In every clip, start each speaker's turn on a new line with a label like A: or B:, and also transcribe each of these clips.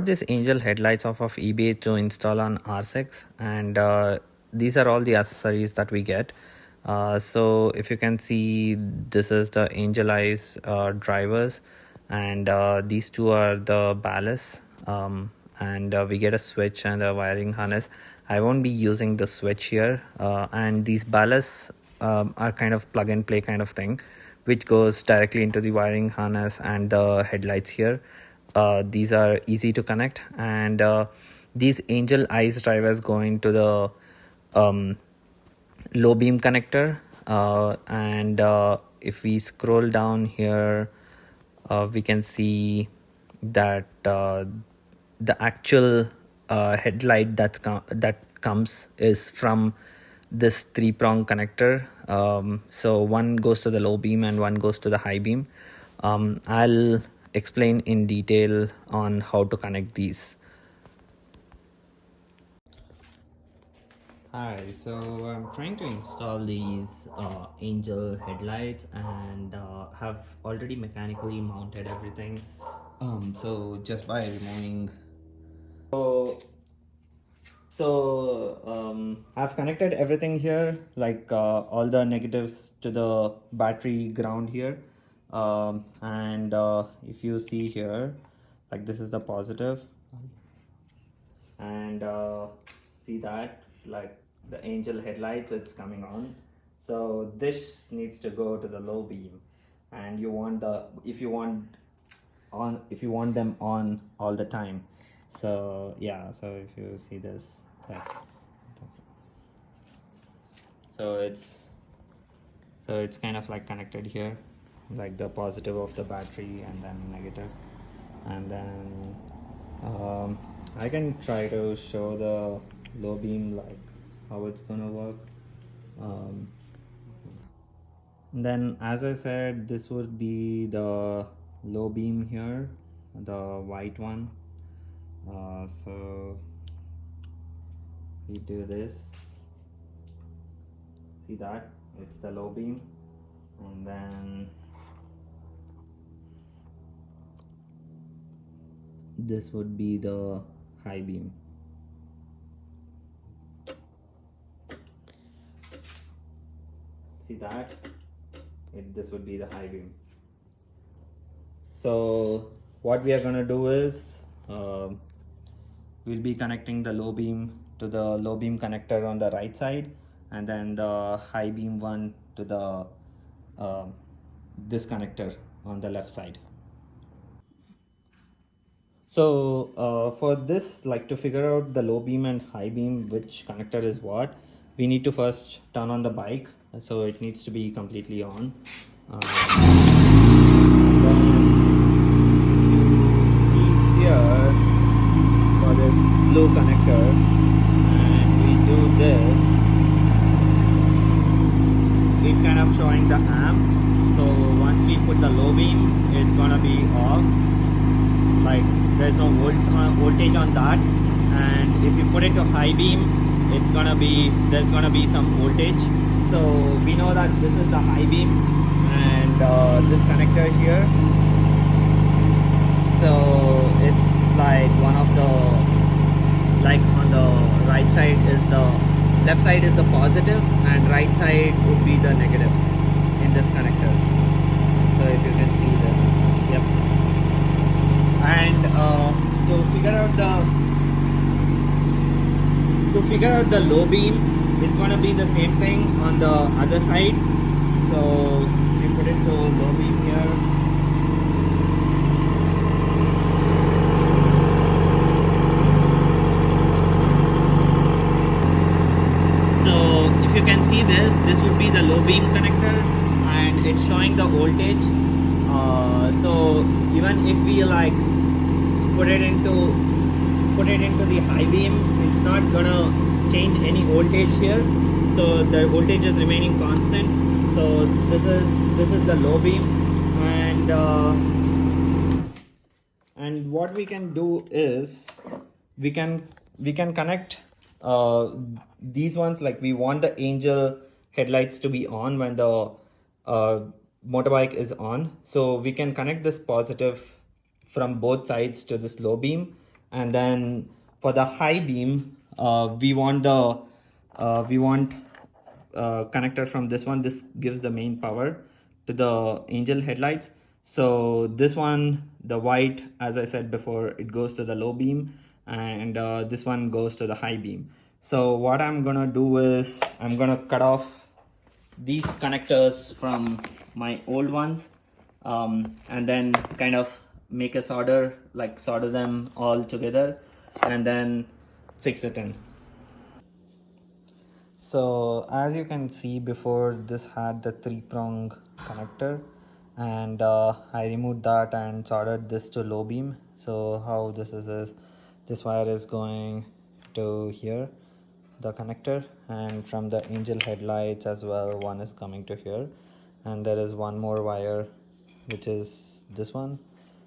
A: These angel headlights off of eBay to install on R6, and these are all the accessories that we get. So if you can see, this is the angel eyes drivers, and these two are the ballast, and we get a switch and a wiring harness. I won't be using the switch here, and these ballasts are kind of plug and play kind of thing, which goes directly into the wiring harness and the headlights here. These are easy to connect, and these angel eyes drivers go into the low beam connector, and if we scroll down here, we can see that the actual headlight that comes is from this 3-prong connector. So one goes to the low beam and one goes to the high beam. I'll explain in detail on how to connect these. Hi, so I'm trying to install these angel headlights, and have already mechanically mounted everything. So just by removing, I've connected everything here, like all the negatives to the battery ground here, and if you see here, like this is the positive, and see that, like the angel headlights, it's coming on. So this needs to go to the low beam, and you want the if you want them on all the time. So yeah, so if you see this, like, so it's kind of like connected here, like the positive of the battery and then negative, and then I can try to show the low beam, like how it's gonna work. um, then, as I said, this would be the low beam here, the white one. So we do this, see that it's the low beam, and then this would be the high beam. See that this would be the high beam. So what we are going to do is, we'll be connecting the low beam to the low beam connector on the right side, and then the high beam one to the this connector on the left side. So for this, like to figure out the low beam and high beam, which connector is what, we need to first turn on the bike. So it needs to be completely on. Then you see here for this blue connector, and we do this, it kind of showing the amp. So once we put the low beam, it's gonna be off, like there's no voltage on that, and if you put it to high beam, there's gonna be some voltage. So we know that this is the high beam, and this connector here, so it's like one of the, like on the right side is the left side is the positive, and right side would be the negative in this connector. So if you can see this, yep. And to figure out the low beam, it's going to be the same thing on the other side. So we put it to low beam here. So if you can see this would be the low beam connector, and it's showing the voltage. So even if we like put it into the high beam, it's not gonna change any voltage here. So the voltage is remaining constant. So this is the low beam, and what we can do is we can connect these ones, like we want the angel headlights to be on when the motorbike is on. So we can connect this positive from both sides to this low beam, And then for the high beam, we want connector from this one. This gives the main power to the angel headlights. So this one, the white, as I said before, it goes to the low beam, and this one goes to the high beam. So what I'm gonna do is I'm gonna cut off these connectors from my old ones, and then kind of make a solder, like solder them all together and then fix it in. So as you can see, before this had the 3-prong connector, and I removed that and soldered this to low beam. So how this is this wire is going to here, the connector, and from the angel headlights as well, one is coming to here, and there is one more wire which is this one.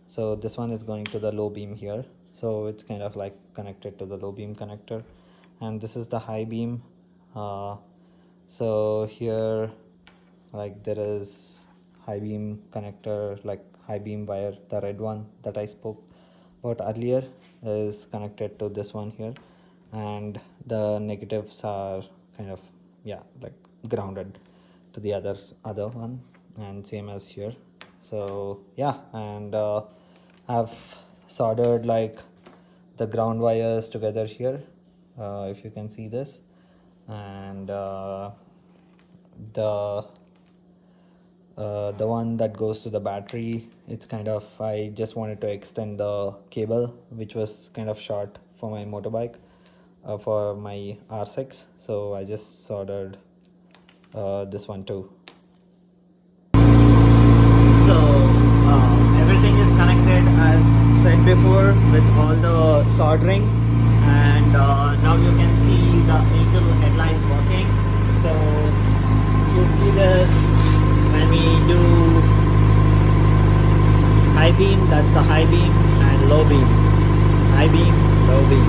A: So this one is going to the low beam here, so it's kind of like connected to the low beam connector. And this is the high beam. So here, like, there is high beam connector, like high beam wire, the red one that I spoke about earlier is connected to this one here, and the negatives are kind of, yeah, like grounded to the other one, and same as here. So yeah, and I've soldered like the ground wires together here, if you can see this, and the one that goes to the battery, it's kind of, I just wanted to extend the cable which was kind of short for my motorbike, for my R6, so I just soldered this one too. So everything is connected as said before with all the soldering, and now you can see the angel headlights working. So you see this when we do high beam, that's the high beam, and low beam, high beam, low beam.